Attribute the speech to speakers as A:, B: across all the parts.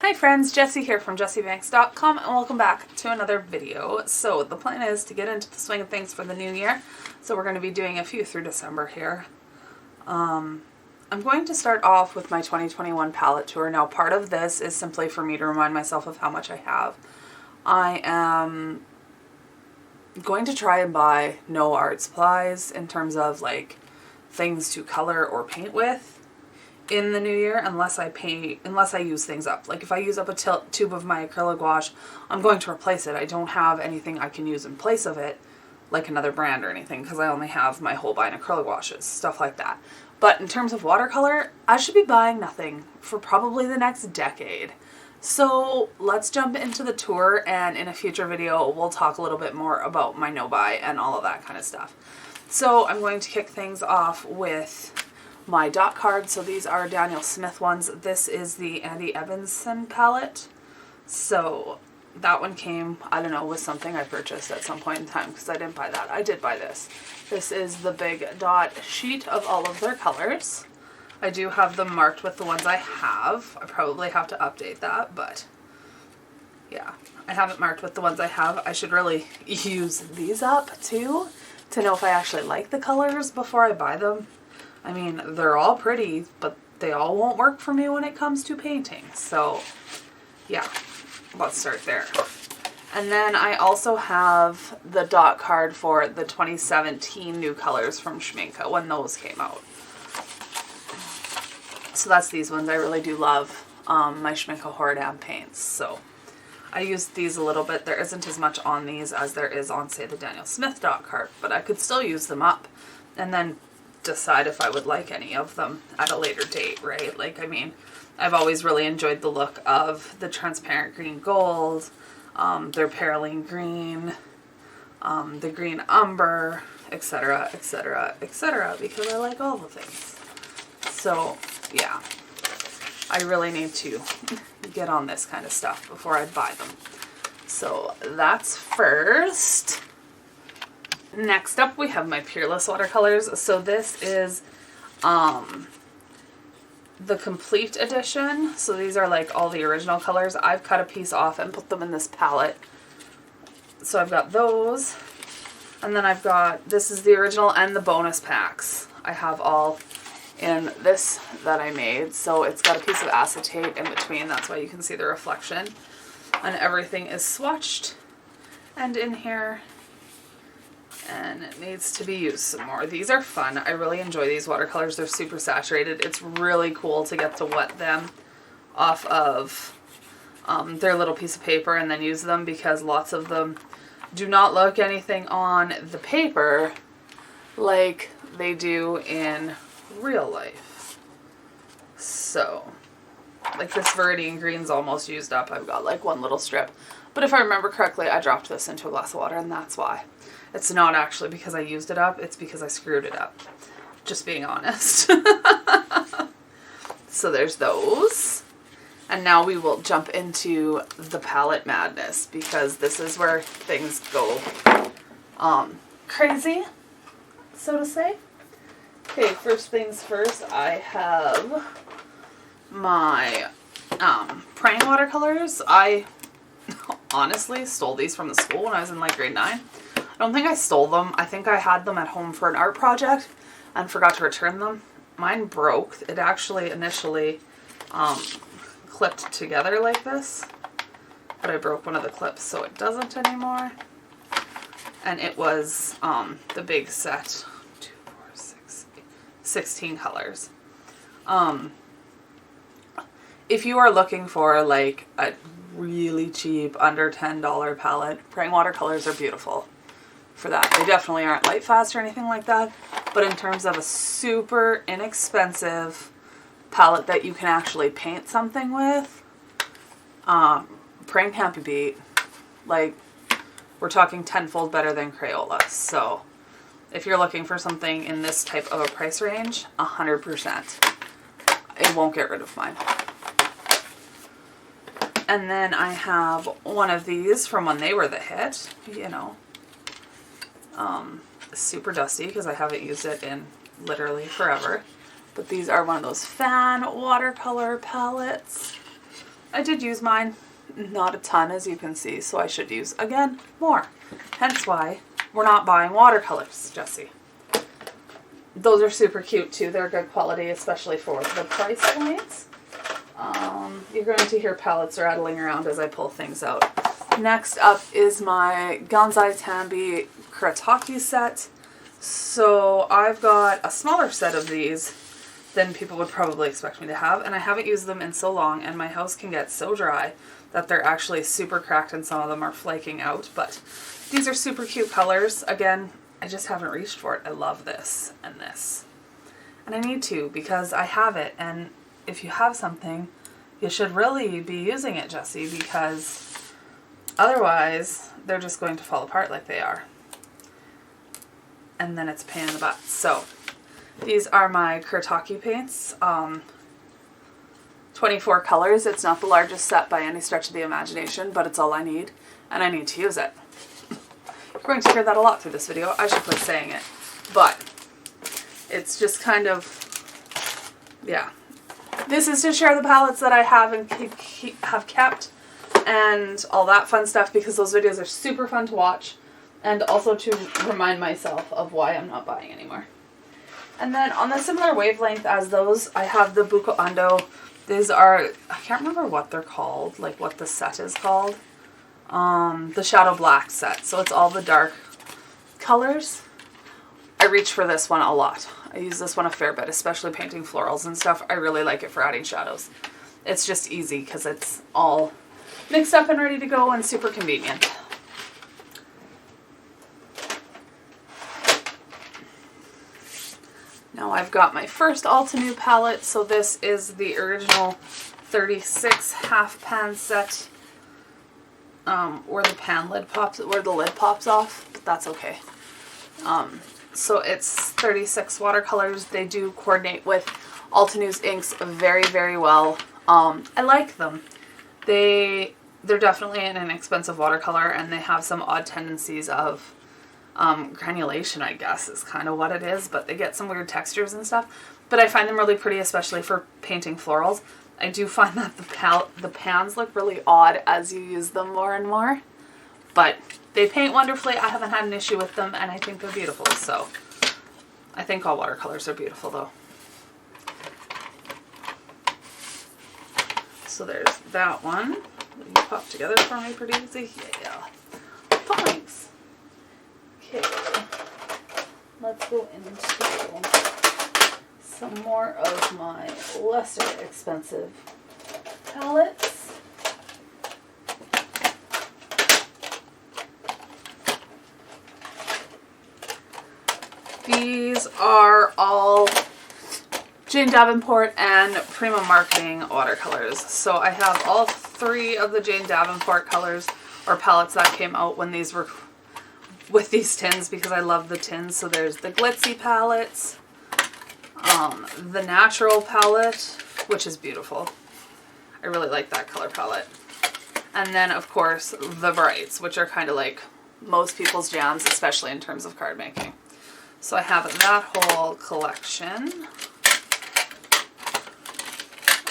A: Hi friends, Jessie here from jessiebanks.com and welcome back to another video. So the plan is to get into the swing of things for the new year. So we're going to be doing a few through December here. I'm going to start off with my 2021 palette tour. Now part of this is simply for me to remind myself of how much I have. I am going to try and buy no art supplies in terms of like things to color or paint with in the new year unless I use things up. Like if I use up a tube of my acrylic gouache, I'm going to replace it. I don't have anything I can use in place of it, like another brand or anything, because I only have my Holbein acrylic gouaches, stuff like that. But in terms of watercolor, I should be buying nothing for probably the next decade. So let's jump into the tour, and in a future video we'll talk a little bit more about my no-buy and all of that kind of stuff. So I'm going to kick things off with my dot cards. So these are Daniel Smith ones. This is the Andy Evanson palette. So that one came, I don't know, with something I purchased at some point in time because I didn't buy that. I did buy this. This is the big dot sheet of all of their colors. I do have them marked with the ones I have. I probably have to update that, but yeah, I have it marked with the ones I have. I should really use these up too to know if I actually like the colors before I buy them. I mean, they're all pretty, but they all won't work for me when it comes to painting. So, yeah, let's start there. And then I also have the dot card for the 2017 new colors from Schmincke when those came out. So that's these ones. I really do love my Schmincke Horadam paints. So I used these a little bit. There isn't as much on these as there is on, say, the Daniel Smith dot card, but I could still use them up and then decide if I would like any of them at a later date, right? Like, I mean, I've always really enjoyed the look of the transparent green gold, their perylene green, the green umber, etc., etc., etc., because I like all the things. So, yeah, I really need to get on this kind of stuff before I buy them. So that's first. Next up, we have my Peerless watercolors. So this is the complete edition. So these are like all the original colors. I've cut a piece off and put them in this palette. So I've got those. And then I've got, this is the original and the bonus packs. I have all in this that I made. So it's got a piece of acetate in between. That's why you can see the reflection. And everything is swatched and in here. And it needs to be used some more. These are fun. I really enjoy these watercolors. They're super saturated. It's really cool to get to wet them off of their little piece of paper and then use them, because lots of them do not look anything on the paper like they do in real life. So, like this Viridian green's almost used up. I've got like one little strip. But if I remember correctly, I dropped this into a glass of water, and that's why. It's not actually because I used it up, it's because I screwed it up. Just being honest. So there's those. And now we will jump into the palette madness, because this is where things go crazy, so to say. Okay, first things first, I have my praying watercolors. I honestly stole these from the school when I was in like grade 9. I don't think I stole them. I think I had them at home for an art project and forgot to return them. Mine broke. It actually initially clipped together like this, but I broke one of the clips, so it doesn't anymore. And it was the big set, 2, 4, 6, 8, 16 colors. If you are looking for like a really cheap, under $10 palette, praying watercolors are beautiful for that. They definitely aren't light fast or anything like that, but in terms of a super inexpensive palette that you can actually paint something with, praying can't be beat. Like, we're talking tenfold better than Crayola. So if you're looking for something in this type of a price range, 100%. It won't get rid of mine. And then I have one of these from when they were the hit, you know. Super dusty because I haven't used it in literally forever. But these are one of those fan watercolor palettes. I did use mine, not a ton as you can see, so I should use, again, more. Hence why we're not buying watercolors, Jessie. Those are super cute too. They're good quality, especially for the price points. You're going to hear palettes rattling around as I pull things out. Next up is my Gansai Tambi Kuretake set. So I've got a smaller set of these than people would probably expect me to have, and I haven't used them in so long, and my house can get so dry that they're actually super cracked and some of them are flaking out. But these are super cute colors. Again, I just haven't reached for it. I love this and this. And I need to, because I have it, and if you have something, you should really be using it, Jessie, because otherwise they're just going to fall apart like they are. And then it's a pain in the butt. So these are my Kuretake paints. 24 colors. It's not the largest set by any stretch of the imagination, but it's all I need, and I need to use it. You're going to hear that a lot through this video. I should quit saying it. But it's just kind of, yeah. This is to share the palettes that I have and have kept and all that fun stuff, because those videos are super fun to watch, and also to remind myself of why I'm not buying anymore. And then on the similar wavelength as those, I have the Buko Ando. These are, I can't remember what they're called, like what the set is called. The Shadow Black set. So it's all the dark colors. I reach for this one a lot. I use this one a fair bit, especially painting florals and stuff. I really like it for adding shadows. It's just easy because it's all mixed up and ready to go and super convenient. Now I've got my first Altenew palette. So this is the original 36 half pan set. Where the lid pops off, but that's okay. So it's 36 watercolors. They do coordinate with Altenew's inks very, very well. I like them. They're definitely an inexpensive watercolor, and they have some odd tendencies of granulation, I guess, is kind of what it is, but they get some weird textures and stuff. But I find them really pretty, especially for painting florals. I do find that the pans look really odd as you use them more and more, but they paint wonderfully. I haven't had an issue with them, and I think they're beautiful. So I think all watercolors are beautiful, though. So there's that one. Will you pop together for me pretty easy? Yeah. Thanks. Okay. Let's go into some more of my lesser expensive palettes. These are all Jane Davenport and Prima Marketing watercolors. So I have all three of the Jane Davenport colors or palettes that came out when these were with these tins, because I love the tins. So there's the glitzy palettes, the natural palette, which is beautiful. I really like that color palette. And then, of course, the brights, which are kind of like most people's jams, especially in terms of card making. So I have that whole collection.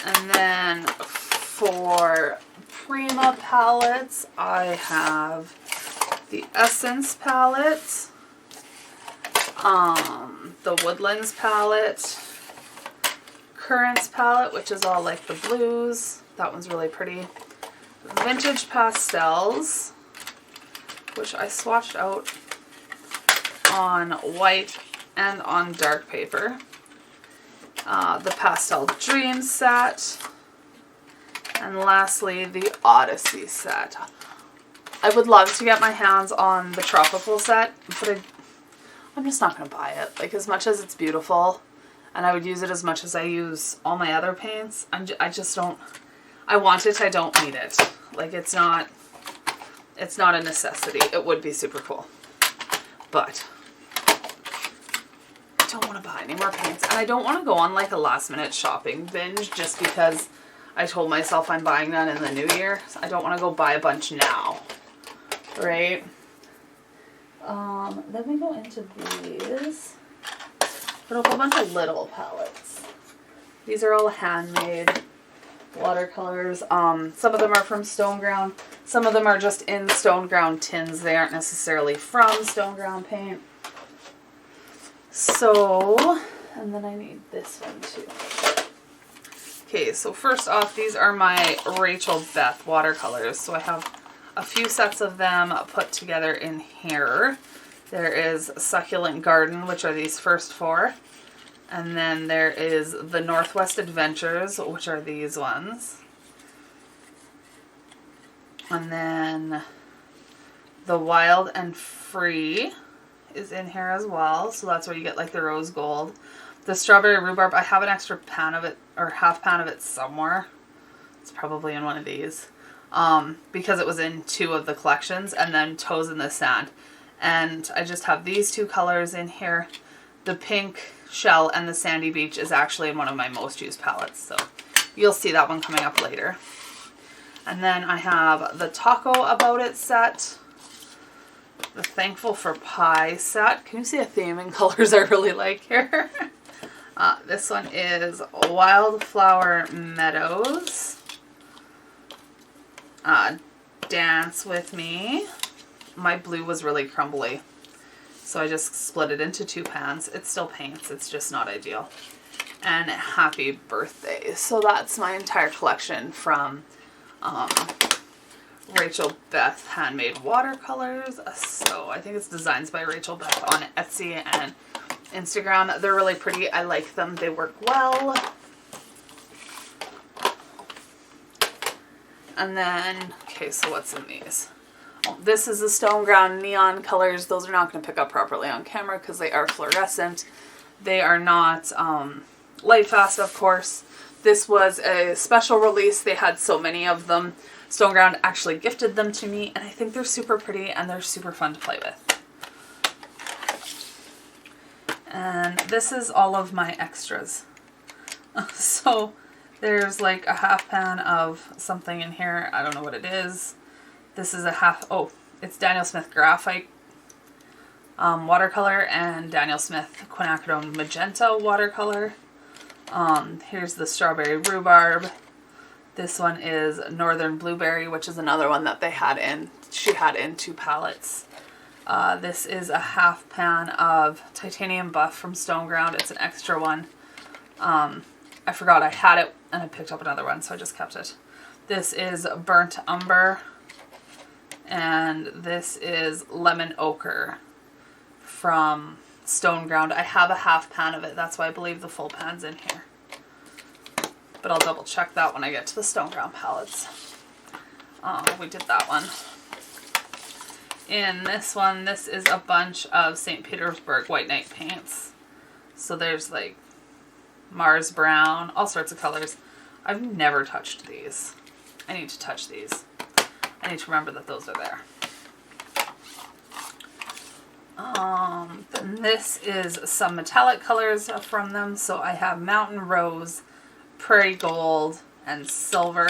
A: And then for Prima palettes, I have the Essence palette, the Woodlands palette, Currents palette, which is all like the blues. That one's really pretty. Vintage Pastels, which I swatched out on white and on dark paper. The Pastel Dream set. And lastly, the Odyssey set. I would love to get my hands on the Tropical set, but I'm just not going to buy it. Like, as much as it's beautiful, and I would use it as much as I use all my other paints, I just don't, I want it, I don't need it. Like, it's not a necessity. It would be super cool, but I don't want to buy any more paints, and I don't want to go on like a last minute shopping binge just because I told myself I'm buying none in the new year. So I don't want to go buy a bunch now, right? Then we go into these. Got a whole bunch of little palettes. These are all handmade. watercolors. Some of them are from Stone Ground. Some of them are just in Stone Ground tins. They aren't necessarily from Stone Ground paint. So, and then I need this one too. Okay, so first off, these are my Rachel Beth watercolors. So I have a few sets of them put together in here. There is Succulent Garden, which are these first 4. And then there is the Northwest Adventures, which are these ones. And then the Wild and Free is in here as well. So that's where you get like the rose gold. The Strawberry Rhubarb, I have an extra pan of it, or half pan of it somewhere. It's probably in one of these. Because it was in 2 of the collections. And then Toes in the Sand. And I just have these 2 colors in here. The Pink Shell and the Sandy Beach is actually in one of my most used palettes. So you'll see that one coming up later. And then I have the Taco About It set. The Thankful for Pie set. Can you see a theme in colors I really like here? This one is Wildflower Meadows. Dance With Me. My blue was really crumbly, so I just split it into 2 pans. It still paints, it's just not ideal. And Happy Birthday. So that's my entire collection from Rachel Beth Handmade Watercolors. So I think it's Designs by Rachel Beth on Etsy and Instagram. They're really pretty. I like them. They work well. And then, okay, so what's in these? Oh, this is the Stone Ground neon colors. Those are not going to pick up properly on camera because they are fluorescent. They are not light fast, of course. This was a special release. They had so many of them. Stone Ground actually gifted them to me, and I think they're super pretty and they're super fun to play with. And this is all of my extras. So there's like a half pan of something in here. I don't know what it is. This is a half, oh, it's Daniel Smith Graphite watercolor and Daniel Smith Quinacridone Magenta watercolor. Here's the Strawberry Rhubarb. This one is Northern Blueberry, which is another one that they had in, she had in 2 palettes. This is a half pan of Titanium Buff from Stone Ground. It's an extra one. I forgot I had it and I picked up another one, so I just kept it. This is Burnt Umber. And this is Lemon Ochre from Stone Ground. I have a half pan of it. That's why I believe the full pan's in here. But I'll double check that when I get to the Stone Ground palettes. We did that one. In this one, this is a bunch of St. Petersburg White Night paints. So there's like Mars Brown, all sorts of colors. I've never touched these. I need to touch these. I need to remember that those are there. Then this is some metallic colors from them. So I have Mountain Rose, Prairie Gold, and Silver.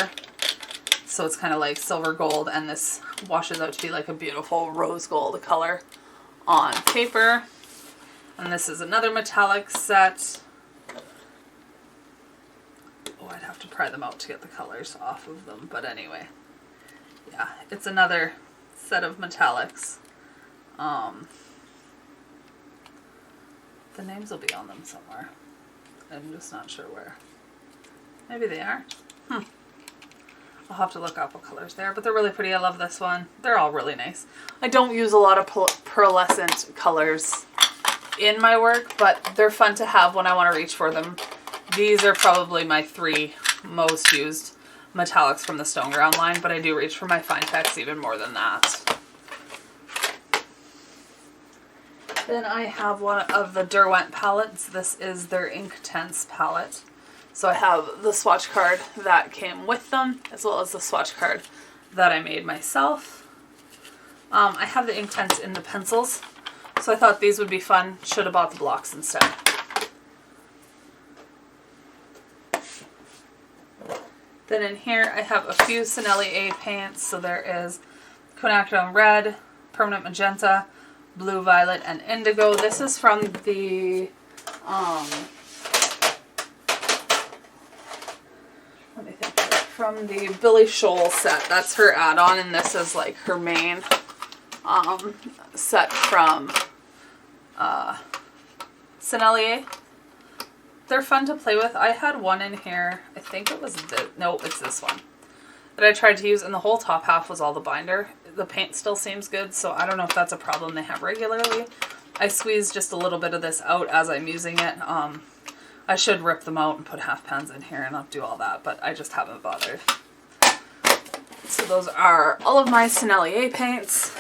A: So it's kind of like silver gold, and this washes out to be like a beautiful rose gold color on paper. And this is another metallic set. Oh, I'd have to pry them out to get the colors off of them, but anyway. Yeah, it's another set of metallics. The names will be on them somewhere. I'm just not sure where. Maybe they are. I'll have to look up what colors they are, but they're really pretty. I love this one. They're all really nice. I don't use a lot of pearlescent colors in my work, but they're fun to have when I want to reach for them. These are probably my 3 most used metallics from the Stone Ground line, but I do reach for my fine techs even more than that. Then I have one of the Derwent palettes. This is their Inktense palette. So I have the swatch card that came with them, as well as the swatch card that I made myself. I have the Inktense in the pencils, so I thought these would be fun. Should have bought the blocks instead. Then in here I have a few Cinelli A paints. So there is Quinacridone Red, Permanent Magenta, Blue Violet, and Indigo. This is from the let me think. from the Billy Shoal set. That's her add-on, and this is like her main set from Sennelier. They're fun to play with. I had one in here. I think it was it's this one that I tried to use, and the whole top half was all the binder. The paint still seems good, so I don't know if that's a problem they have regularly. I squeezed just a little bit of this out as I'm using it. I should rip them out and put half pans in here and I'll do all that, but I just haven't bothered. So those are all of my Sennelier paints.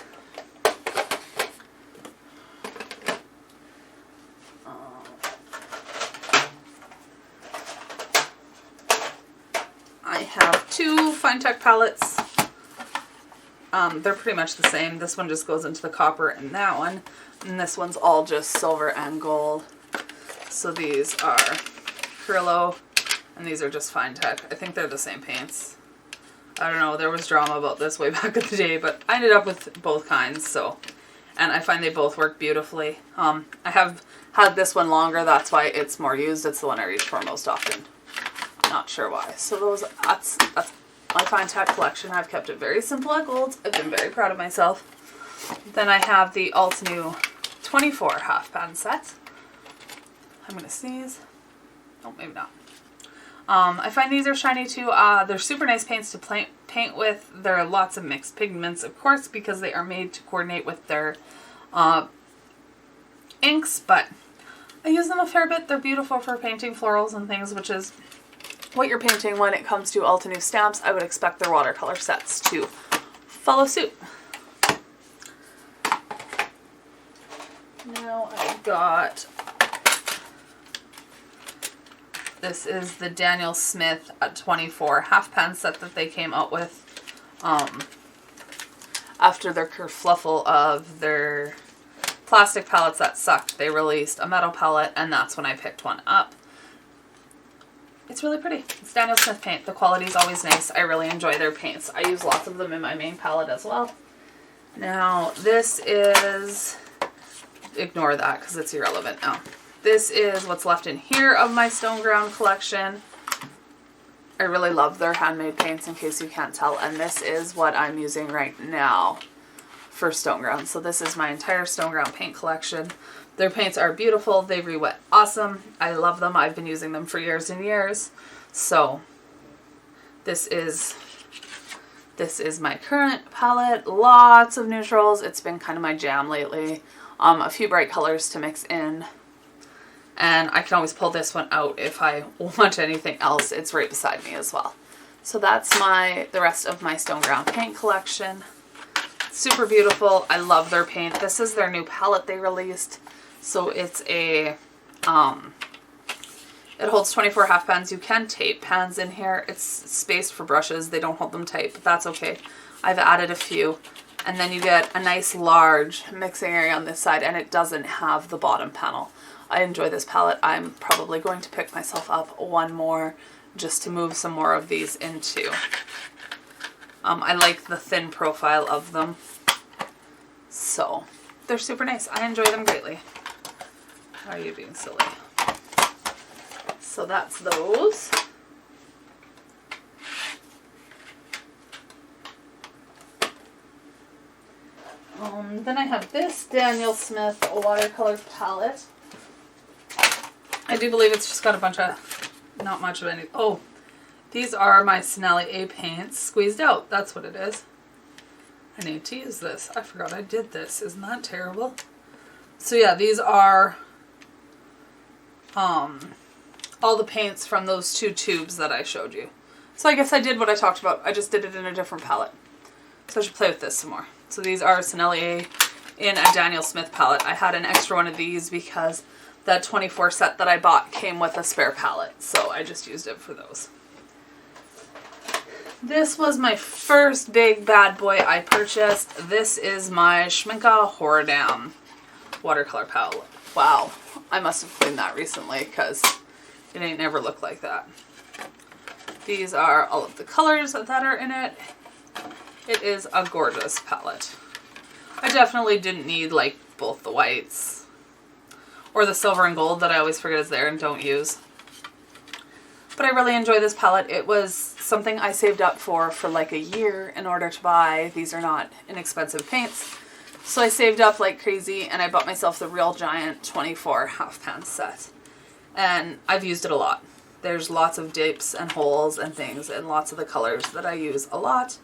A: I have two Finetech palettes. They're pretty much the same. This one just goes into the copper and that one. And this one's all just silver and gold. So these are Peerless and these are just Finetech. I think they're the same paints. I don't know, there was drama about this way back in the day, but I ended up with both kinds, so. And I find they both work beautifully. I have had this one longer, that's why it's more used. It's the one I reach for most often. Not sure why. So that's my Finetech collection. I've kept it very simple at gold. I've been very proud of myself. Then I have the Alt-New 24 half pan set. I'm going to sneeze. Oh, maybe not. I find these are shiny too. They're super nice paints to paint with. There are lots of mixed pigments, of course, because they are made to coordinate with their inks, but I use them a fair bit. They're beautiful for painting florals and things, which is what you're painting when it comes to Alt-New stamps. I would expect their watercolor sets to follow suit. Now I've got, this is the Daniel Smith at 24 half pan set that they came out with after their kerfluffle of their plastic palettes that sucked. They released a metal palette, and that's when I picked one up. It's really pretty. It's Daniel Smith paint. The quality is always nice. I really enjoy their paints. I use lots of them in my main palette as well. Now this is, ignore that because it's irrelevant now. This is what's left in here of my Stone Ground collection. I really love their handmade paints, in case you can't tell, and this is what I'm using right now for Stone Ground. So this is my entire Stone Ground paint collection. Their paints are beautiful. They re-wet awesome. I love them. I've been using them for years and years. So this is my current palette. Lots of neutrals. It's been kind of my jam lately. A few bright colors to mix in. And I can always pull this one out if I want anything else. It's right beside me as well. So that's the rest of my Stone Ground paint collection. Super beautiful. I love their paint. This is their new palette they released. So it's a, it holds 24 half pans. You can tape pans in here. It's spaced for brushes. They don't hold them tight, but that's okay. I've added a few. And then you get a nice large mixing area on this side, and it doesn't have the bottom panel. I enjoy this palette. I'm probably going to pick myself up one more just to move some more of these into. I like the thin profile of them. So they're super nice. I enjoy them greatly. Why are you being silly? So that's those. Then I have this Daniel Smith watercolor palette. I do believe it's just got a bunch of, not much of any, oh, these are my Sennelier paints squeezed out. That's what it is. I need to use this. I forgot I did this. Isn't that terrible? So yeah, these are all the paints from those two tubes that I showed you. So I guess I did what I talked about. I just did it in a different palette. So I should play with this some more. So these are Sennelier in a Daniel Smith palette. I had an extra one of these because that 24 set that I bought came with a spare palette. So I just used it for those. This was my first big bad boy I purchased. This is my Schmincke Horror Dam watercolor palette. Wow, I must have cleaned that recently because it ain't never looked like that. These are all of the colors that are in it. It is a gorgeous palette. I definitely didn't need like both the whites or the silver and gold that I always forget is there and don't use. But I really enjoy this palette. It was something I saved up for like a year in order to buy. These are not inexpensive paints. So I saved up like crazy and I bought myself the Real Giant 24 half pan set. And I've used it a lot. There's lots of dips and holes and things and lots of the colors that I use a lot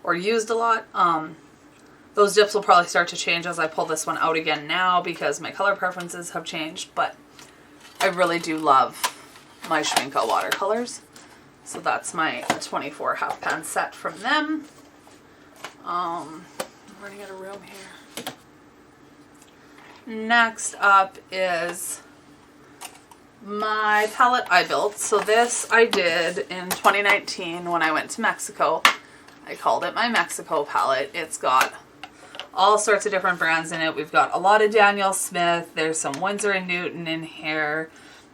A: or used a lot. Those dips will probably start to change as I pull this one out again now because my color preferences have changed, but I really do love my Schmincke watercolors. So that's my 24 half pan set from them. I'm running out of room here. Next up is my palette I built. So this I did in 2019 when I went to Mexico. I called it my Mexico palette. It's got all sorts of different brands in it. We've got a lot of Daniel Smith. There's some Winsor & Newton in here.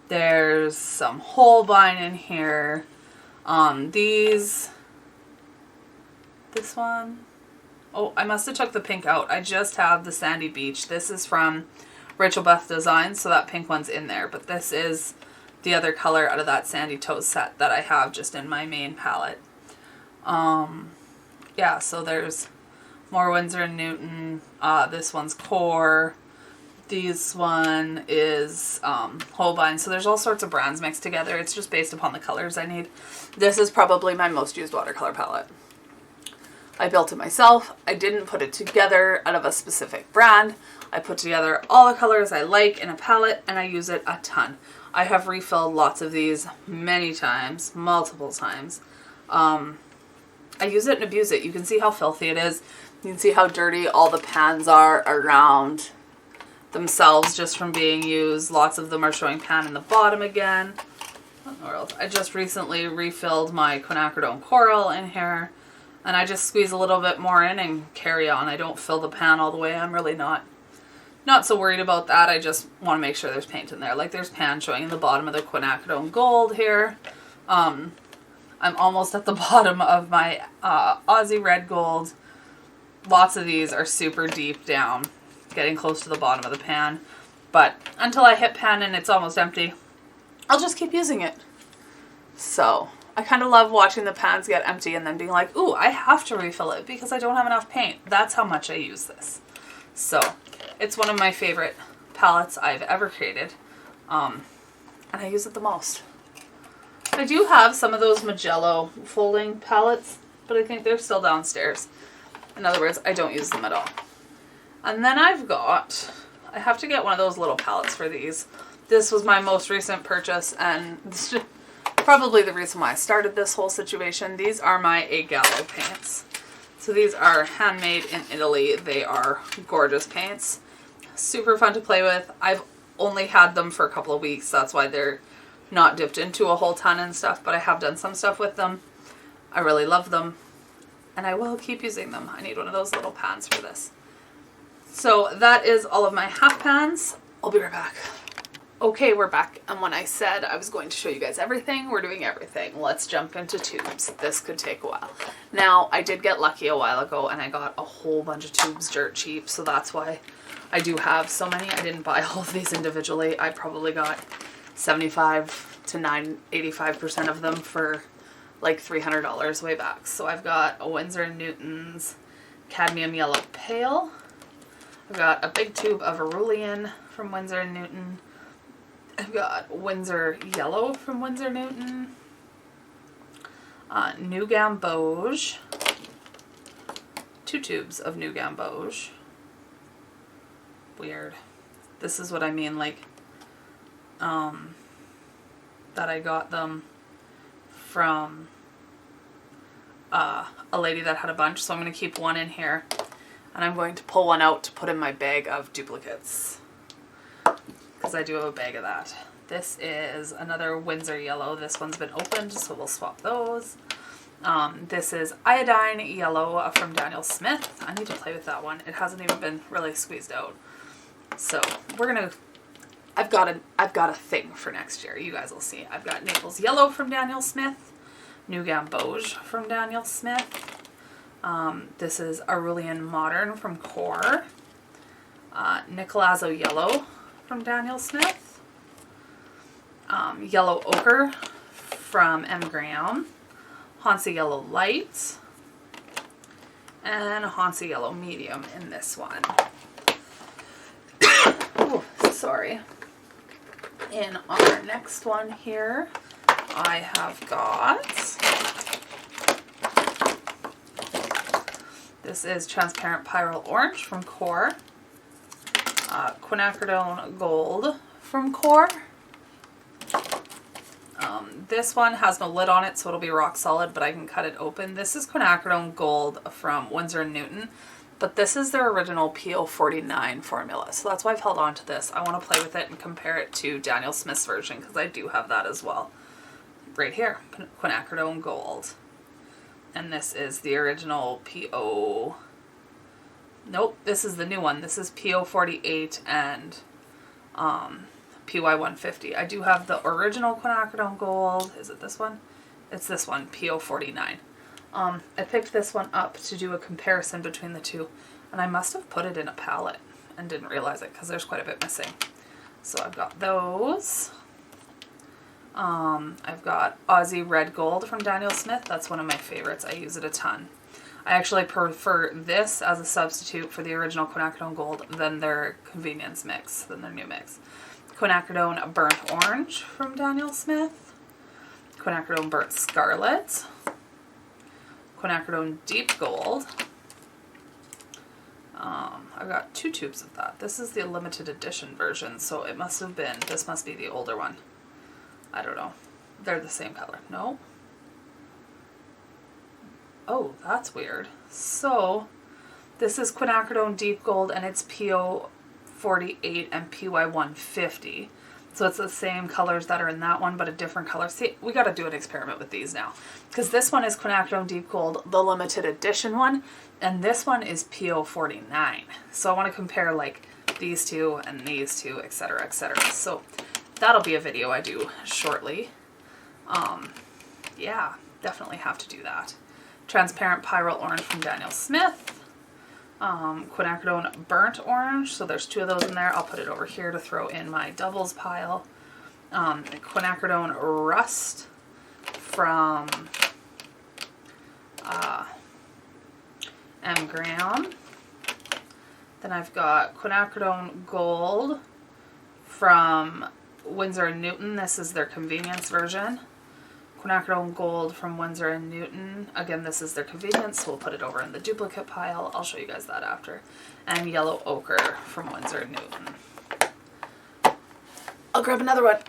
A: There's some Holbein in here. This one. Oh, I must have took the pink out. I just have the Sandy Beach. This is from Rachel Beth Designs, so that pink one's in there. But this is the other color out of that Sandy Toast set that I have just in my main palette. Yeah, so there's more Winsor & Newton. This one's Core. This one is Holbein. So there's all sorts of brands mixed together. It's just based upon the colors I need. This is probably my most used watercolor palette. I built it myself. I didn't put it together out of a specific brand. I put together all the colors I like in a palette and I use it a ton. I have refilled lots of these many times, multiple times. I use it and abuse it. You can see how filthy it is. You can see how dirty all the pans are around themselves just from being used. Lots of them are showing pan in the bottom again. What in the world? I just recently refilled my quinacridone coral in here. And I just squeeze a little bit more in and carry on. I don't fill the pan all the way. I'm really not so worried about that. I just want to make sure there's paint in there. Like there's pan showing in the bottom of the quinacridone gold here. I'm almost at the bottom of my Aussie red gold. Lots of these are super deep down, getting close to the bottom of the pan. But until I hit pan and it's almost empty, I'll just keep using it. So I kind of love watching the pans get empty and then being like, ooh, I have to refill it because I don't have enough paint. That's how much I use this. So it's one of my favorite palettes I've ever created. And I use it the most. I do have some of those Magello folding palettes, but I think they're still downstairs. In other words, I don't use them at all. And then I have to get one of those little palettes for these. This was my most recent purchase, and this is probably the reason why I started this whole situation. These are my I.Gallo paints. So these are handmade in Italy. They are gorgeous paints. Super fun to play with. I've only had them for a couple of weeks. That's why they're not dipped into a whole ton and stuff, but I have done some stuff with them. I really love them, and I will keep using them. I need one of those little pans for this. So that is all of my half pans. I'll be right back. Okay, we're back, and when I said I was going to show you guys everything, we're doing everything. Let's jump into tubes. This could take a while. Now, I did get lucky a while ago, and I got a whole bunch of tubes dirt cheap, so that's why I do have so many. I didn't buy all of these individually. I probably got 75 to 85% of them for like $300 way back. So I've got a Winsor & Newton's Cadmium Yellow Pale. I've got a big tube of Cerulean from Winsor & Newton. I've got Winsor Yellow from Winsor & Newton. New Gamboge. 2 tubes of New Gamboge. Weird. This is what I mean, like, that I got them from a lady that had a bunch, so I'm going to keep one in here, and I'm going to pull one out to put in my bag of duplicates, because I do have a bag of that. This is another Winsor Yellow. This one's been opened, so we'll swap those. This is Iodine Yellow from Daniel Smith. I need to play with that one. It hasn't even been really squeezed out. So we're gonna, I've got a thing for next year. You guys will see. I've got Naples Yellow from Daniel Smith, New Gamboge from Daniel Smith. This is Cerulean Modern from Core. Nicolazzo Yellow from Daniel Smith. Yellow Ochre from M. Graham. I.Gallo Light, and I.Gallo Medium in this one. Ooh, sorry. In our next one here, I have got, this is Transparent Pyrrole Orange from Core, Quinacridone Gold from Core. This one has no lid on it, so it'll be rock solid, but I can cut it open. This is Quinacridone Gold from Winsor & Newton, but this is their original PO49 formula, so that's why I've held on to this. I want to play with it and compare it to Daniel Smith's version, because I do have that as well. Right here, Quinacridone Gold. And this is the original PO... Nope, this is the new one. This is PO48 and PY150. I do have the original Quinacridone Gold. Is it this one? It's this one, PO49. I picked this one up to do a comparison between the two, and I must have put it in a palette and didn't realize it because there's quite a bit missing. So I've got those. I've got Aussie Red Gold from Daniel Smith. That's one of my favorites. I use it a ton. I actually prefer this as a substitute for the original Quinacridone Gold than their convenience mix, than their new mix. Quinacridone Burnt Orange from Daniel Smith. Quinacridone Burnt Scarlet. Quinacridone Deep Gold. I've got 2 tubes of that. This is the limited edition version, so it must have been, this must be the older one. I don't know. They're the same color. No? Oh, that's weird. So, this is Quinacridone Deep Gold, and it's PO48 and PY150. So it's the same colors that are in that one, but a different color. See, we got to do an experiment with these now. Because this one is Quinacridone Deep Gold, the limited edition one, and this one is PO49. So I want to compare, like, these two and these two, etc., etc. So that'll be a video I do shortly. Yeah, definitely have to do that. Transparent Pyrrole Orange from Daniel Smith. Quinacridone Burnt Orange, so there's 2 of those in there. I'll put it over here to throw in my doubles pile. Quinacridone Rust from Graham. Then I've got Quinacridone Gold from Winsor & Newton. This is their convenience version. Quinacridone Gold from Winsor & Newton. Again, this is their convenience, so we'll put it over in the duplicate pile. I'll show you guys that after. And Yellow Ochre from Winsor & Newton. I'll grab another one.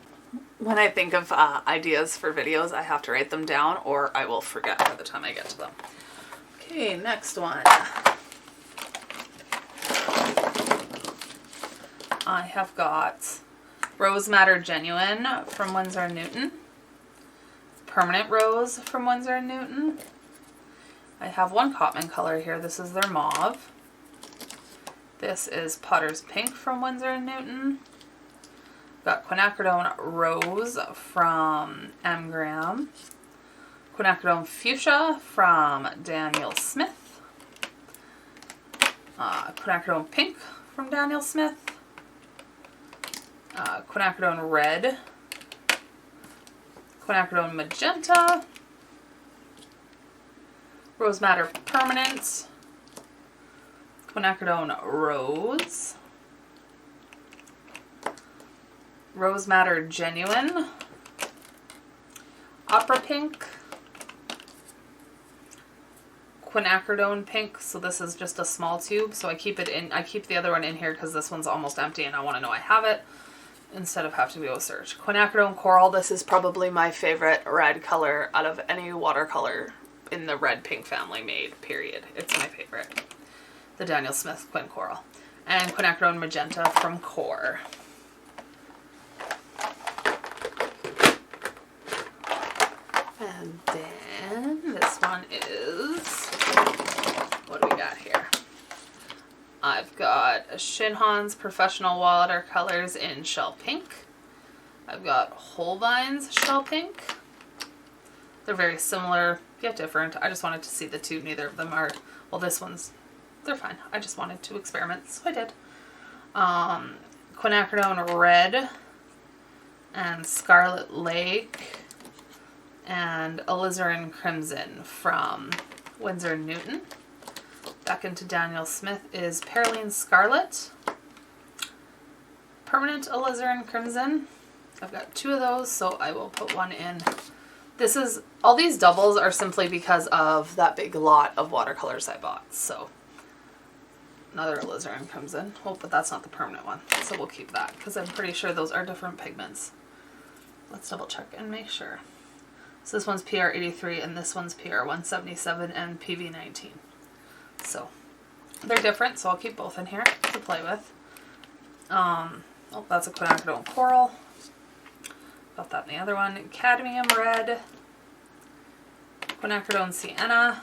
A: When I think of ideas for videos, I have to write them down or I will forget by the time I get to them. Okay, next one. I have got Rose Madder Genuine from Winsor & Newton. Permanent Rose from Winsor & Newton. I have one Cotman color here. This is their mauve. This is Potter's Pink from Winsor & Newton. Got Quinacridone Rose from Graham. Quinacridone Fuchsia from Daniel Smith. Quinacridone Pink from Daniel Smith. Quinacridone Red. Quinacridone Magenta. Rose Madder Permanent. Quinacridone Rose. Rose Madder Genuine. Opera Pink. Quinacridone Pink, so this is just a small tube, so I keep it in. I keep the other one in here because this one's almost empty and I want to know I have it instead of having to go search. Quinacridone Coral, this is probably my favorite red color out of any watercolor in the red pink family made, period. It's my favorite. The Daniel Smith Quin Coral. And Quinacridone Magenta from Core. And then this one is, what do we got here? I've got Shinhan's Professional Watercolors in Shell Pink. I've got Holbein's Shell Pink. They're very similar, yet different. I just wanted to see the two. Neither of them are, well, this one's, they're fine. I just wanted to experiment, so I did. Quinacridone Red and Scarlet Lake and alizarin crimson from Winsor & Newton. Back into Daniel Smith is Pearline Scarlet, permanent alizarin crimson. I've got 2 of those, so I will put one in. This is, all these doubles are simply because of that big lot of watercolors I bought. So another alizarin crimson. Oh, but that's not the permanent one, so we'll keep that because I'm pretty sure those are different pigments. Let's double check and make sure. So this one's PR83 and this one's PR177 and PV19. So they're different, so I'll keep both in here to play with. Oh, that's a quinacridone coral. Got that in the other one. Cadmium red, quinacridone sienna,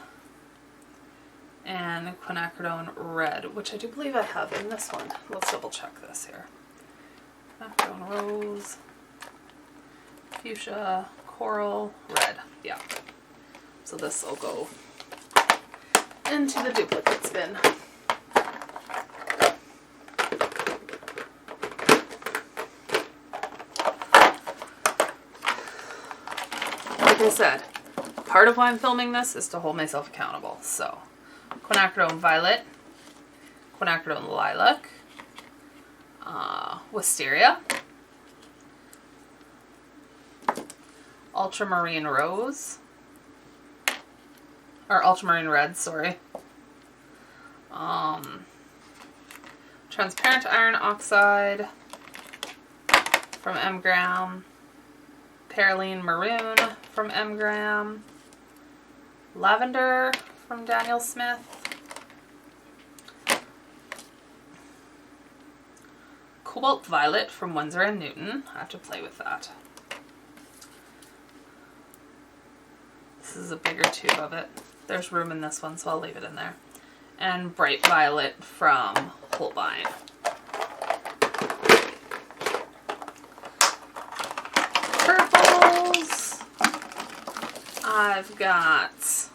A: and quinacridone red, which I do believe I have in this one. Let's double check this here. Quinacridone rose, fuchsia, coral, red. Yeah. So this will go into the duplicates bin. Like I said, part of why I'm filming this is to hold myself accountable. So, quinacridone violet, quinacridone lilac, wisteria, ultramarine rose, or ultramarine red, sorry. Transparent iron oxide from M. Graham, Pearline maroon from M. Graham, lavender from Daniel Smith, cobalt violet from Winsor & Newton. I have to play with that. This is a bigger tube of it. There's room in this one, so I'll leave it in there. And bright violet from Holbein. Purples. I've got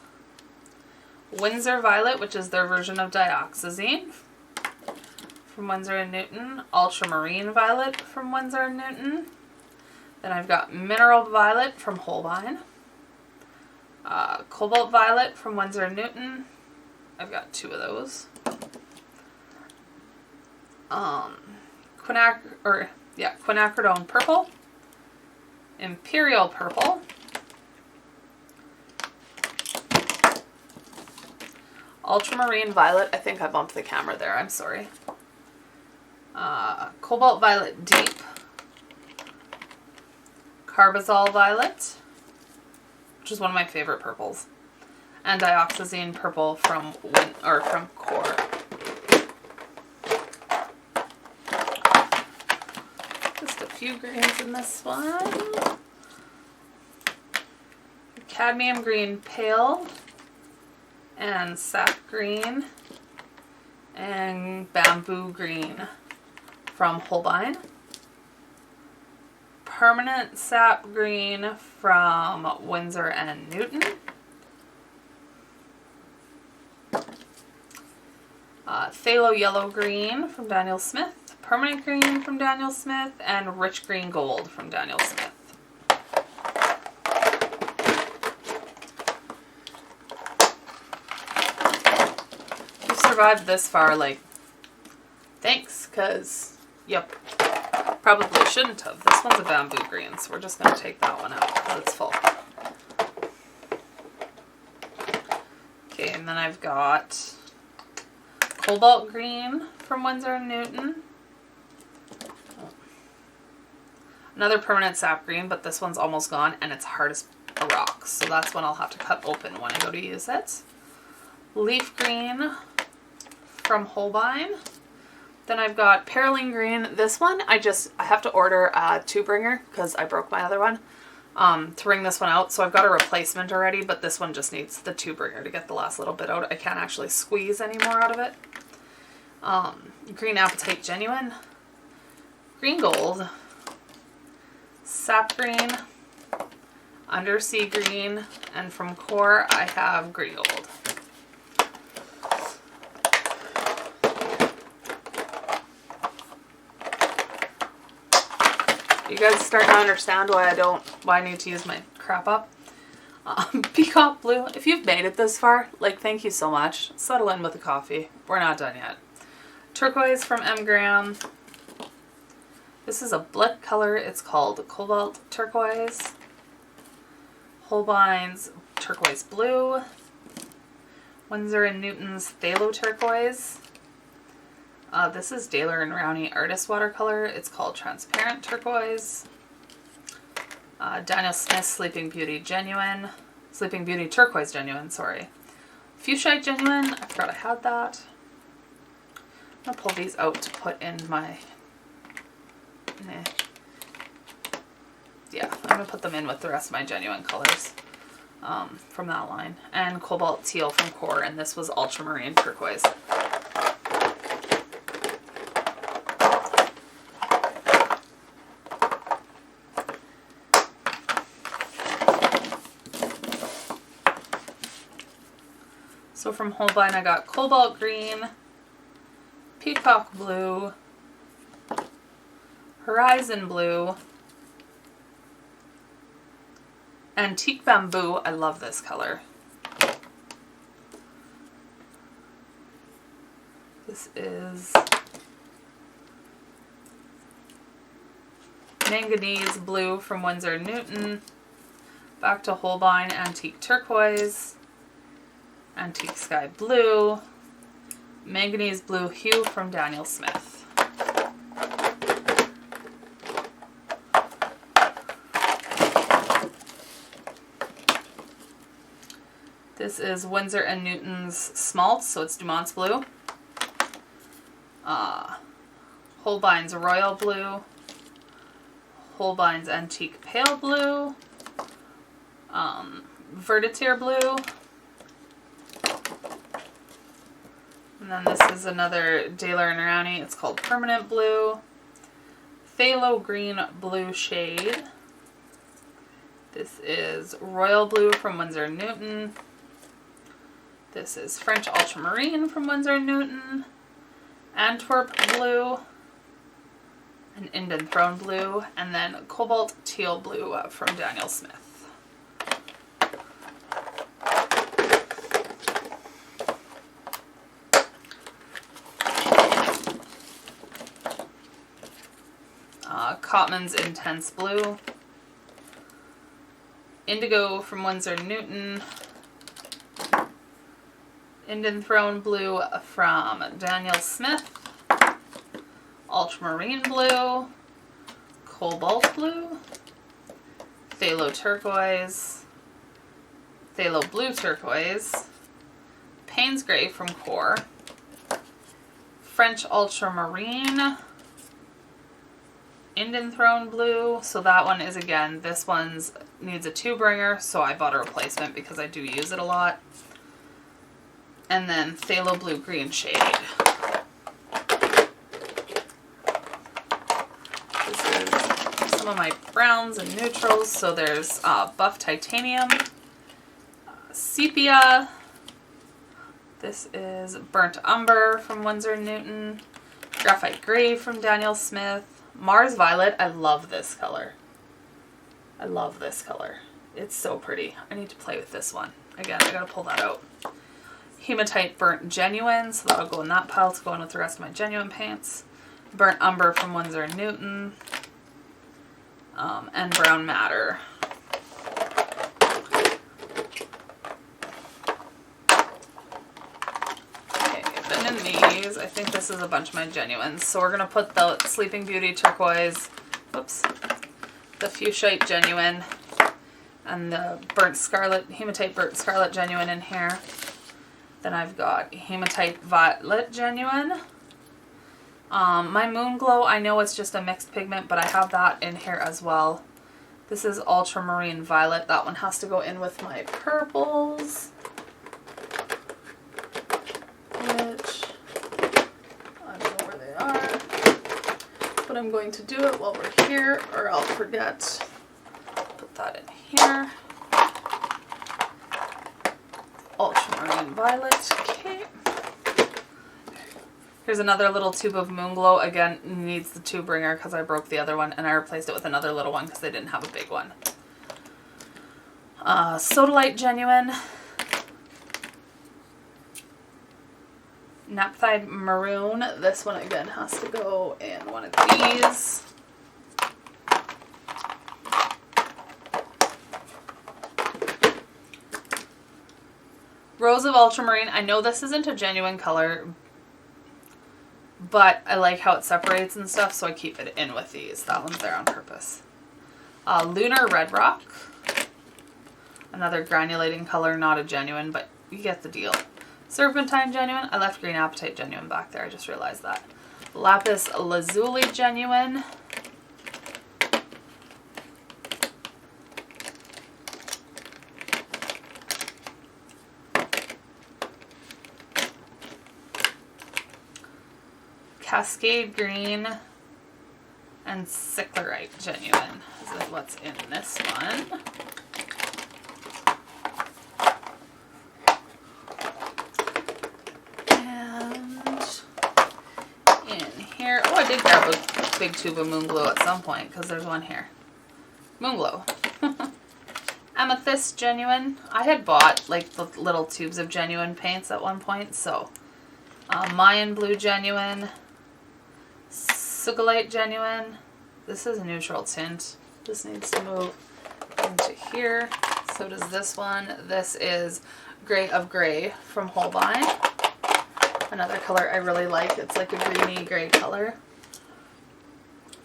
A: Winsor Violet, which is their version of dioxazine from Winsor & Newton. Ultramarine Violet from Winsor & Newton. Then I've got Mineral Violet from Holbein. Cobalt Violet from Winsor & Newton. I've got 2 of those. Quinacridone Purple. Imperial Purple. Ultramarine Violet. I think I bumped the camera there. I'm sorry. Cobalt Violet Deep. Carbazole Violet, which is one of my favorite purples. And dioxazine purple from Core. Just a few greens in this one. Cadmium green pale and sap green and bamboo green from Holbein. Permanent sap green from Winsor & Newton. Phthalo yellow green from Daniel Smith. Permanent green from Daniel Smith. And rich green gold from Daniel Smith. If you've survived this far, like, thanks, because, yep. Probably shouldn't have. This one's a bamboo green, so we're just going to take that one out because it's full. Okay, and then I've got cobalt green from Winsor & Newton. Another permanent sap green, but this one's almost gone and it's hard as a rock, so that's one I'll have to cut open when I go to use it. Leaf green from Holbein. Then I've got Pearline green. This one, I have to order a 2-bringer because I broke my other one to wring this one out. So I've got a replacement already, but this one just needs the 2-bringer to get the last little bit out. I can't actually squeeze any more out of it. Green Apatite Genuine. Green Gold. Sap Green. Undersea Green. And from Core, I have Green Gold. You guys starting to understand why I need to use my crap up? Peacock blue. If you've made it this far, like, thank you so much. Settle in with the coffee. We're not done yet. Turquoise from M. Graham. This is a Blick color. It's called Cobalt Turquoise. Holbein's Turquoise Blue. Winsor & Newton's Phthalo Turquoise. This is Daler & Rowney Artist Watercolor. It's called Transparent Turquoise. Daniel Smith Sleeping Beauty Genuine. Sleeping Beauty Turquoise Genuine, sorry. Fuchsite Genuine. I forgot I had that. I'm going to pull these out to put in my... Yeah, I'm going to put them in with the rest of my genuine colors from that line. And Cobalt Teal from Core, and this was Ultramarine Turquoise. So from Holbein I got Cobalt Green, Peacock Blue, Horizon Blue, Antique Bamboo. I love this color. This is Manganese Blue from Winsor & Newton. Back to Holbein Antique Turquoise. Antique Sky Blue, Manganese Blue Hue from Daniel Smith. This is Winsor & Newton's Smalt, so it's Dumont's Blue. Holbein's Royal Blue, Holbein's Antique Pale Blue, Verditier Blue. And then this is another Daler & Rowney. It's called Permanent Blue. Phthalo Green Blue shade. This is Royal Blue from Winsor & Newton. This is French Ultramarine from Winsor & Newton. Antwerp Blue. And Indian Throne Blue. And then Cobalt Teal Blue from Daniel Smith. Cotman's Intense Blue. Indigo from Winsor & Newton. Indian Throne Blue from Daniel Smith. Ultramarine Blue. Cobalt Blue. Phthalo Turquoise. Phthalo Blue Turquoise. Payne's Gray from Core. French Ultramarine. Indian Throne Blue. So that one is, again, this one's needs a 2-bringer, so I bought a replacement because I do use it a lot. And then Phthalo Blue Green shade. This is some of my browns and neutrals. So there's Buff Titanium, Sepia. This is Burnt Umber from Winsor & Newton. Graphite Gray from Daniel Smith. Mars Violet. I love this color. I love this color. It's so pretty. I need to play with this one. Again, I gotta pull that out. Hematite Burnt Genuine, so that'll go in that pile to go in with the rest of my genuine paints. Burnt Umber from Winsor & Newton. And Brown Matter. In these, I think this is a bunch of my genuines. So we're going to put the Sleeping Beauty Turquoise, whoops, the Fuchsite Genuine, and the Burnt Scarlet, Hematite Burnt Scarlet Genuine in here. Then I've got Hematite Violet Genuine. My Moon Glow, I know it's just a mixed pigment, but I have that in here as well. This is Ultramarine Violet. That one has to go in with my purples. But I'm going to do it while we're here, or I'll forget. Put that in here. Ultramarine Violet. Okay. Here's another little tube of Moon Glow. Again, needs the 2-bringer because I broke the other one, and I replaced it with another little one because they didn't have a big one. Sodalite Genuine, Naphthite Maroon. This one again has to go in one of these. Rose of Ultramarine. I know this isn't a genuine color, but I like how it separates and stuff, so I keep it in with these. That one's there on purpose. Lunar Red Rock. Another granulating color, not a genuine, but you get the deal. Serpentine Genuine. I left Green Apatite Genuine back there. I just realized that. Lapis Lazuli Genuine. Cascade Green and Cyclerite Genuine is what's in this one. And in here, oh, I did grab a big tube of Moon Glow at some point because there's one here. Moon Glow. Amethyst Genuine. I had bought like the little tubes of genuine paints at one point, so Mayan Blue Genuine. Sugilite Genuine. This is a neutral tint. This needs to move into here. So does this one. This is Gray of Gray from Holbein. Another color I really like. It's like a greeny gray color.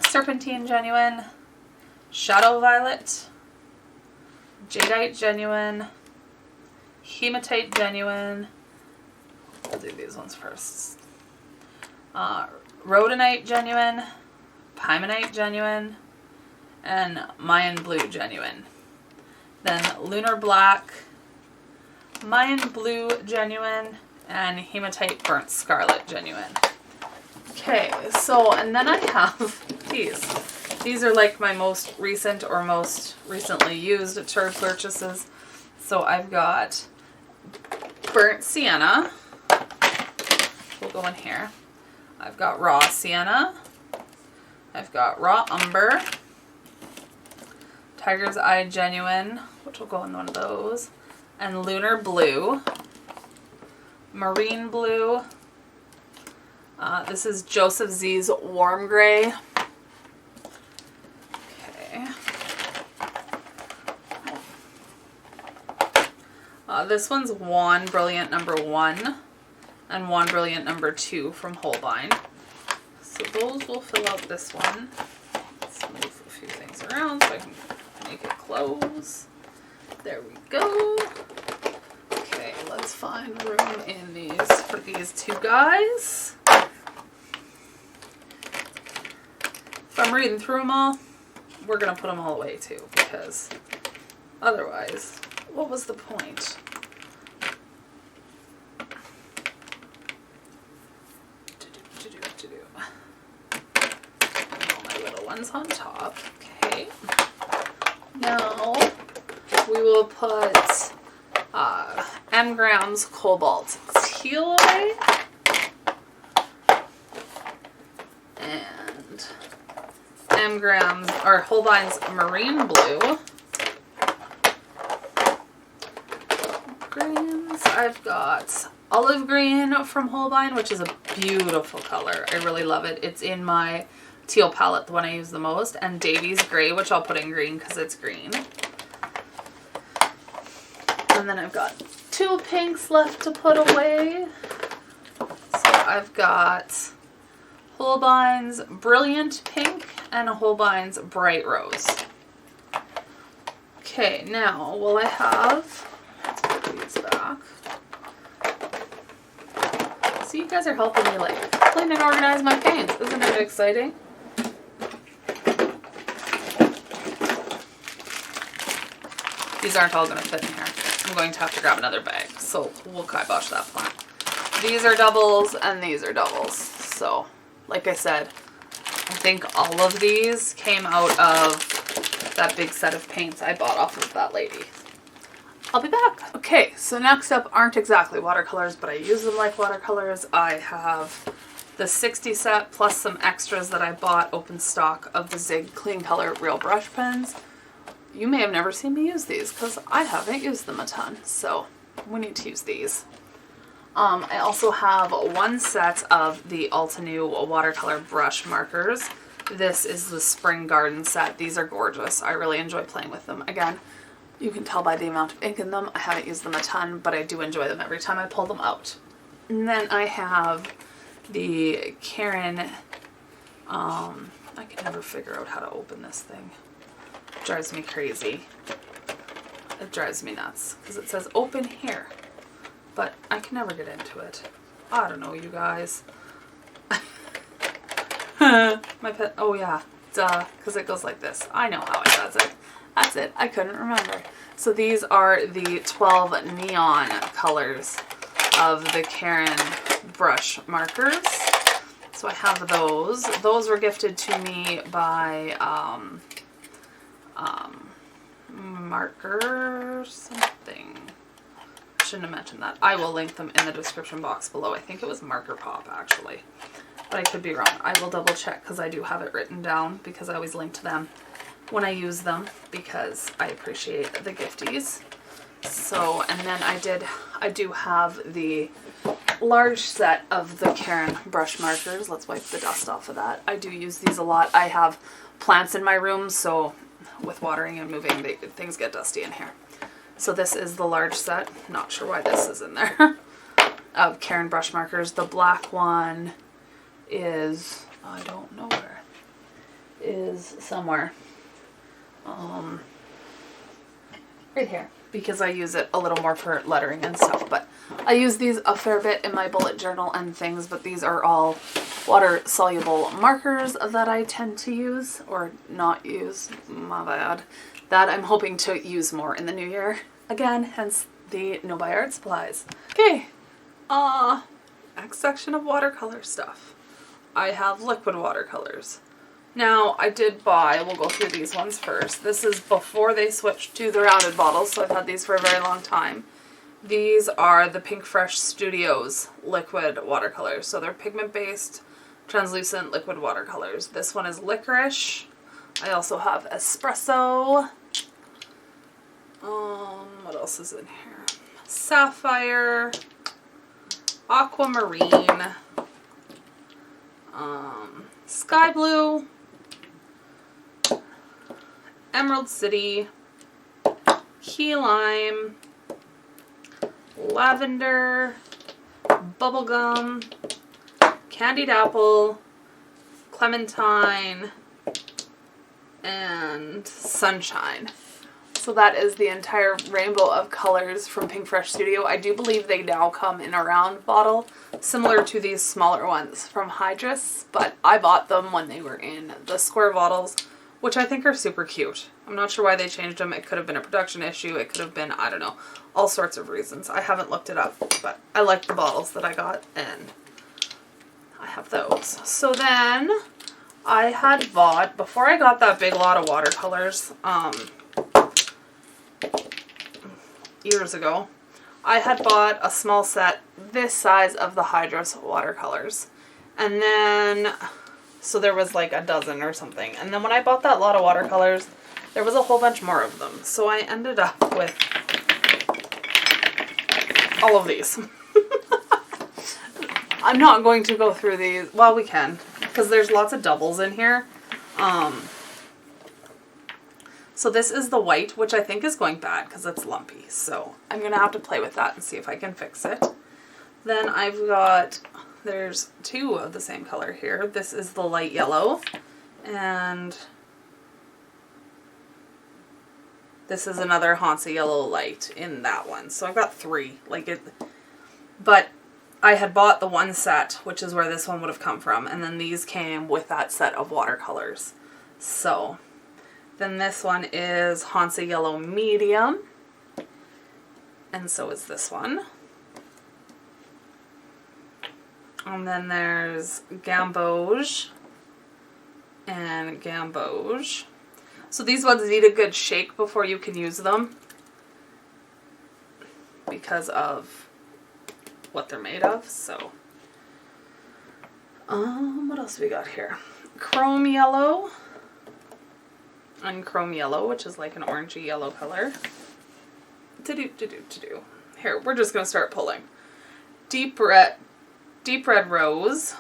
A: Serpentine Genuine. Shadow Violet. Jadeite Genuine. Hematite Genuine. We'll do these ones first. Rhodonite Genuine, Pymonite Genuine, and Mayan Blue Genuine. Then Lunar Black, Mayan Blue Genuine, and Hematite Burnt Scarlet Genuine. Okay, so, and then I have these. These are like my most recent or most recently used turd purchases. So I've got Burnt Sienna. We'll go in here. I've got Raw Sienna, I've got Raw Umber, Tiger's Eye Genuine, which will go in one of those, and Lunar Blue, Marine Blue, this is Joseph Z's Warm Gray. Okay. This one's Juan Brilliant #1. And Juan Brilliant #2 from Holbein. So those will fill out this one. Let's move a few things around so I can make it close. There we go. Okay, let's find room in these for these two guys. If I'm reading through them all, we're going to put them all away too, because otherwise, what was the point? On top. Okay. Now we will put M-Grams Cobalt Teal away. And M-Grams or Holbein's Marine Blue. Greens. I've got Olive Green from Holbein, which is a beautiful color. I really love it. It's in my teal palette, the one I use the most, and Davies Gray, which I'll put in green because it's green. And then I've got two pinks left to put away. So I've got Holbein's Brilliant Pink and Holbein's Bright Rose. Okay, now will I have, let's put these back. So you guys are helping me like clean and organize my paints. Isn't it exciting? These aren't all going to fit in here. I'm going to have to grab another bag, so we'll kibosh that plan. These are doubles and these are doubles. So, like I said, I think all of these came out of that big set of paints I bought off of that lady. I'll be back. Okay, so next up aren't exactly watercolors, but I use them like watercolors. I have the 60 set plus some extras that I bought open stock of the Zig Clean Color Real Brush Pens. you may have never seen me use these because I haven't used them a ton. So we need to use these. I also have one set of the Ulta New watercolor brush markers. This is the Spring Garden set. These are gorgeous. I really enjoy playing with them. Again, you can tell by the amount of ink in them. I haven't used them a ton, but I do enjoy them every time I pull them out. And then I have the Caron, I can never figure out how to open this thing. It drives me crazy. It drives me nuts because it says open here, but I can never get into it. I don't know, you guys. My pet, oh yeah, duh, because it goes like this. I know how it does it. That's it, I couldn't remember. So these are the 12 neon colors of the Caron brush markers. So I have those. Those were gifted to me by marker something. Shouldn't have mentioned that. I will link them in the description box below. I think it was Marker Pop actually, but I could be wrong. I will double check because I do have it written down because I always link to them when I use them because I appreciate the gifties. So, and then I do have the large set of the Caron brush markers. Let's wipe the dust off of that. I do use these a lot. I have plants in my room, so with watering and moving, things get dusty in here. So this is the large set. Not sure why this is in there. Of Caron brush markers. The black one is, I don't know where, is somewhere. Right here. Because I use it a little more for lettering and stuff, but I use these a fair bit in my bullet journal and things, but these are all water soluble markers that I tend to use or not use, my bad, that I'm hoping to use more in the new year. Again, hence the No Buy Art Supplies. Okay, next section of watercolor stuff. I have liquid watercolors. Now, I did buy, we'll go through these ones first. This is before they switched to the rounded bottles, so I've had these for a very long time. These are the Pink Fresh Studios liquid watercolors. So they're pigment-based, translucent liquid watercolors. This one is licorice. I also have espresso. What else is in here? Sapphire. Aquamarine. Sky blue. Emerald City, Key Lime, Lavender, Bubblegum, Candied Apple, Clementine, and Sunshine. So that is the entire rainbow of colors from Pink Fresh Studio. I do believe they now come in a round bottle, similar to these smaller ones from Hydrus, but I bought them when they were in the square bottles, which I think are super cute. I'm not sure why they changed them. It could have been a production issue. It could have been, I don't know, all sorts of reasons. I haven't looked it up, but I like the bottles that I got, and I have those. So then I had bought, before I got that big lot of watercolors, years ago, I had bought a small set this size of the Hydrus watercolors. And then, so there was like a dozen or something. And then when I bought that lot of watercolors, there was a whole bunch more of them. So I ended up with all of these. I'm not going to go through these. Well, we can, because there's lots of doubles in here. So this is the white, which I think is going bad because it's lumpy. So I'm going to have to play with that and see if I can fix it. Then I've got, there's two of the same color here. This is the light yellow, and this is another Hansa yellow light in that one. So I've got three, but I had bought the one set, which is where this one would have come from, and then these came with that set of watercolors. So then this one is Hansa Yellow Medium, and so is this one. And then there's Gamboge and Gamboge. So these ones need a good shake before you can use them because of what they're made of. So what else we got here? Chrome Yellow, and chrome yellow, which is like an orangey yellow color. Here, we're just going to start pulling. Deep red rose.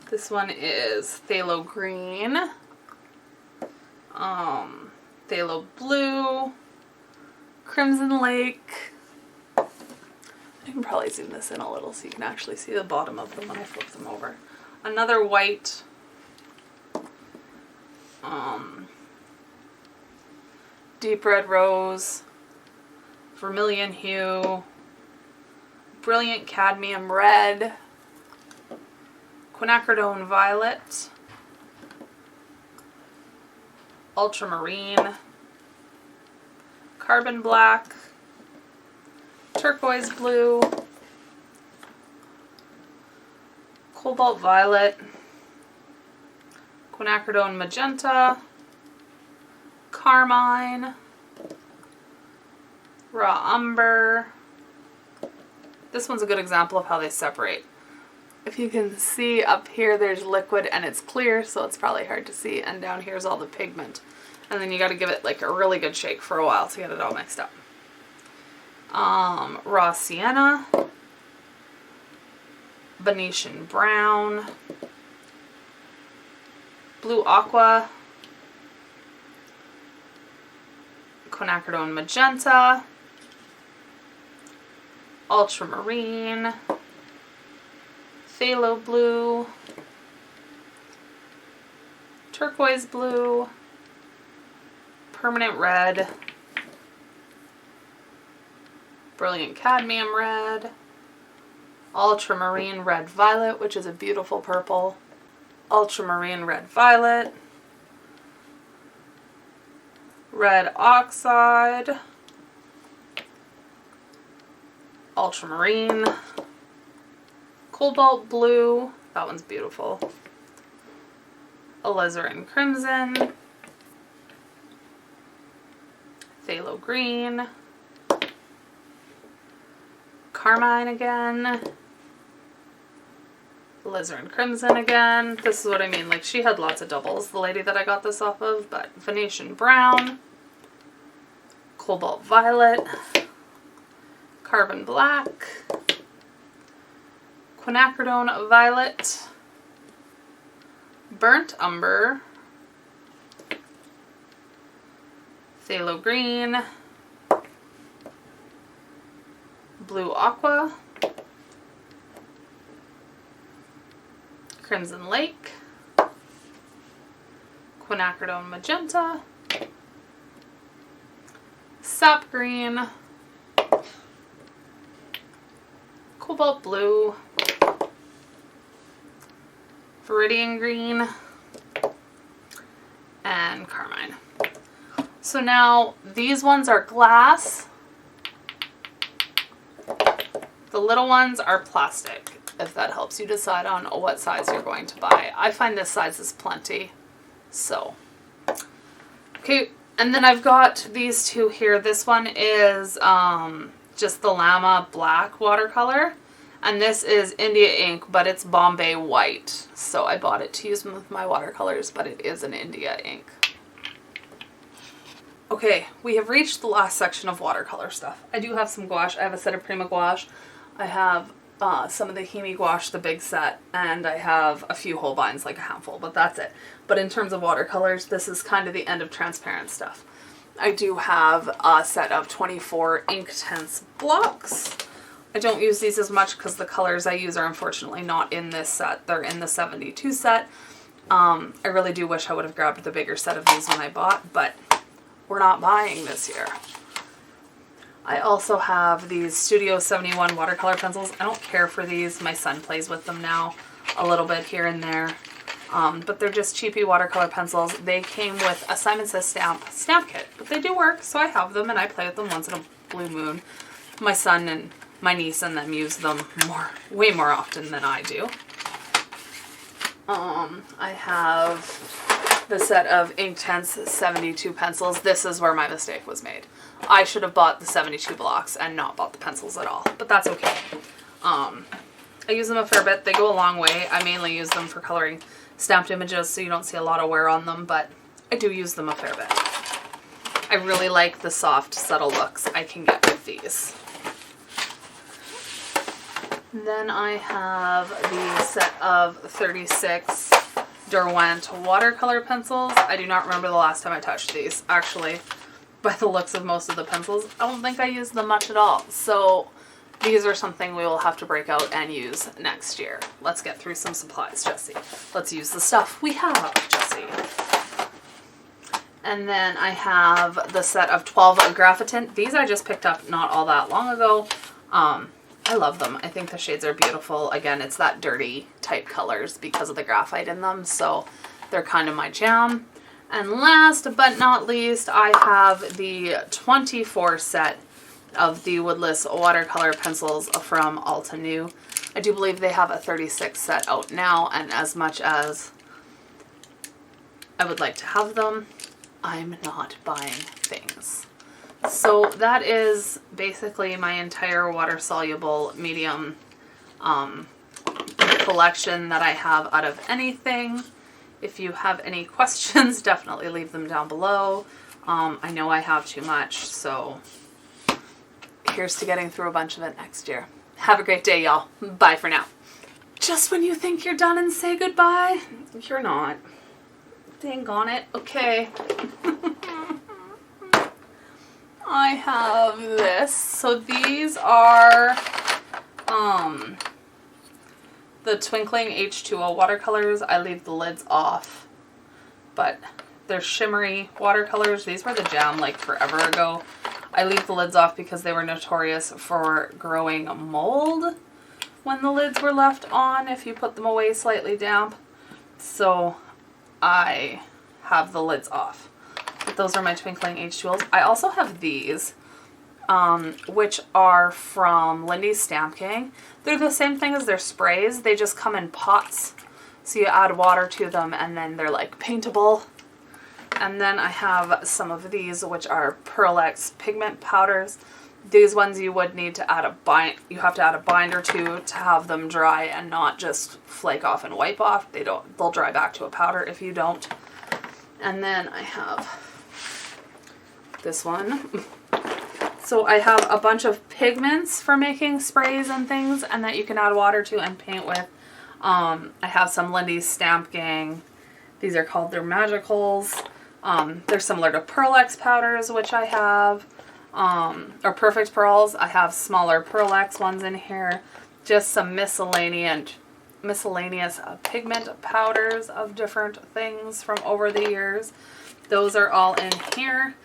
A: This one is phthalo green. Phthalo blue. Crimson lake. I can probably zoom this in a little so you can actually see the bottom of them when I flip them over. Another white. Deep red rose. Vermilion hue. Brilliant cadmium red. Quinacridone violet. Ultramarine. Carbon black. Turquoise blue. Cobalt violet. Quinacridone magenta. Carmine. Raw umber. This one's a good example of how they separate. If you can see up here, there's liquid and it's clear, so it's probably hard to see. And down here's all the pigment. And then you got to give it like a really good shake for a while to get it all mixed up. Raw sienna. Venetian brown. Blue aqua. Quinacridone magenta. Ultramarine. Phthalo blue. Turquoise blue. Permanent red. Brilliant cadmium red. Ultramarine red violet, which is a beautiful purple. Ultramarine red violet. Red oxide. Ultramarine. Cobalt blue. That one's beautiful. Alizarin crimson. Phthalo green. Carmine again. Alizarin crimson again. This is what I mean. Like, she had lots of doubles, the lady that I got this off of. But Venetian brown. Cobalt violet. Carbon black. Quinacridone violet. Burnt umber. Phthalo green. Blue aqua. Crimson lake. Quinacridone magenta. Sap green. Cobalt blue. Viridian green. And carmine. So now these ones are glass. The little ones are plastic, if that helps you decide on what size you're going to buy. I find this size is plenty. So, okay, and then I've got these two here. This one is just the Llama black watercolor, and this is India ink, but it's Bombay white. So I bought it to use with my watercolors, but it is an India ink. Okay, we have reached the last section of watercolor stuff. I do have some gouache. I have a set of Prima gouache. I have some of the Himi gouache, the big set, and I have a few Holbeins, like a handful, but that's it. But in terms of watercolors, this is kind of the end of transparent stuff. I do have a set of 24 Inktense blocks. I don't use these as much because the colors I use are unfortunately not in this set. They're in the 72 set. I really do wish I would have grabbed the bigger set of these when I bought, but we're not buying this year. I also have these Studio 71 watercolor pencils. I don't care for these. My son plays with them now a little bit here and there. But they're just cheapy watercolor pencils. They came with a Simon Says stamp kit. But they do work, so I have them and I play with them once in a blue moon. My son and my niece and them use them way more often than I do. I have the set of Inktense 72 pencils. This is where my mistake was made. I should have bought the 72 blocks and not bought the pencils at all, but that's okay. I use them a fair bit. They go a long way. I mainly use them for coloring stamped images, so you don't see a lot of wear on them, but I do use them a fair bit. I really like the soft, subtle looks I can get with these. Then I have the set of 36 Derwent watercolor pencils. I do not remember the last time I touched these. Actually, by the looks of most of the pencils, I don't think I used them much at all. So these are something we will have to break out and use next year. Let's get through some supplies, Jessie. Let's use the stuff we have, Jessie. And then I have the set of 12 Graphitint. These I just picked up not all that long ago. I love them. I think the shades are beautiful. Again, it's that dirty type colors because of the graphite in them, so they're kind of my jam. And last but not least, I have the 24 set of the woodless watercolor pencils from Alta New. I do believe they have a 36 set out now, and as much as I would like to have them, I'm not buying things. So that is basically my entire water-soluble medium collection that I have out of anything. If you have any questions, definitely leave them down below. I know I have too much, so here's to getting through a bunch of it next year. Have a great day, y'all. Bye for now. Just when you think you're done and say goodbye, you're not. Dang on it. Okay. I have this. So these are the Twinkling H2O watercolors. I leave the lids off, but they're shimmery watercolors. These were the jam like forever ago. I leave the lids off because they were notorious for growing mold when the lids were left on if you put them away slightly damp. So I have the lids off. But those are my Twinkling H2Os. I also have these, which are from Lindy's Stamp Gang. They're the same thing as their sprays. They just come in pots. So you add water to them and then they're like paintable. And then I have some of these, which are Peerless pigment powders. These ones you would need to add you have to add a binder to have them dry and not just flake off and wipe off. They'll dry back to a powder if you don't. And then I have this one. So I have a bunch of pigments for making sprays and things and that you can add water to and paint with. I have some Lindy's Stamp Gang. These are called their Magicals. They're similar to Peerless powders, which I have. Or Perfect Pearls. I have smaller Peerless ones in here. Just some miscellaneous pigment powders of different things from over the years. Those are all in here.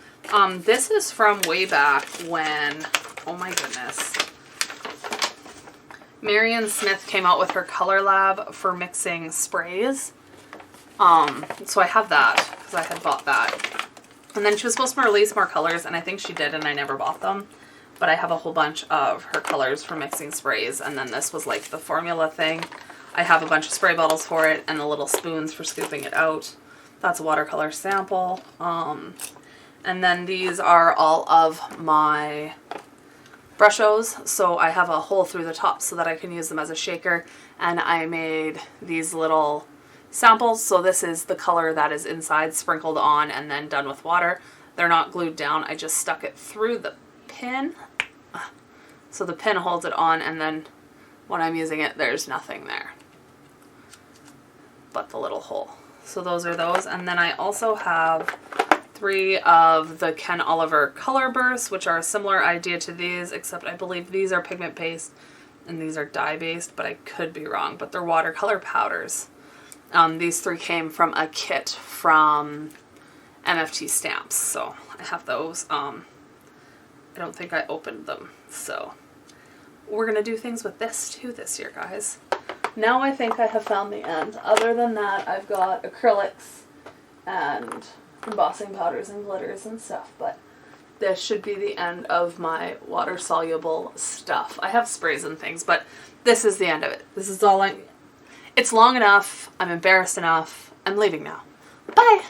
A: This is from way back when, oh my goodness, Marion Smith came out with her Color Lab for mixing sprays. So I have that because I had bought that. And then she was supposed to release more colors, and I think she did, and I never bought them. But I have a whole bunch of her colors for mixing sprays, and then this was like the formula thing. I have a bunch of spray bottles for it and the little spoons for scooping it out. That's a watercolor sample. And then these are all of my brushos. So I have a hole through the top so that I can use them as a shaker. And I made these little samples. So this is the color that is inside, sprinkled on and then done with water. They're not glued down. I just stuck it through the pin. So the pin holds it on, and then when I'm using it, there's nothing there but the little hole. So those are those. And then I also have 3 of the Ken Oliver Color Bursts, which are a similar idea to these, except I believe these are pigment based and these are dye based, but I could be wrong, but they're watercolor powders. These 3 came from a kit from MFT Stamps, so I have those. I don't think I opened them, so we're gonna do things with this too this year, guys. Now I think I have found the end. Other than that, I've got acrylics and embossing powders and glitters and stuff, but this should be the end of my water-soluble stuff. I have sprays and things, but this is the end of it. This is all it's long enough. I'm embarrassed enough. I'm leaving now. Bye!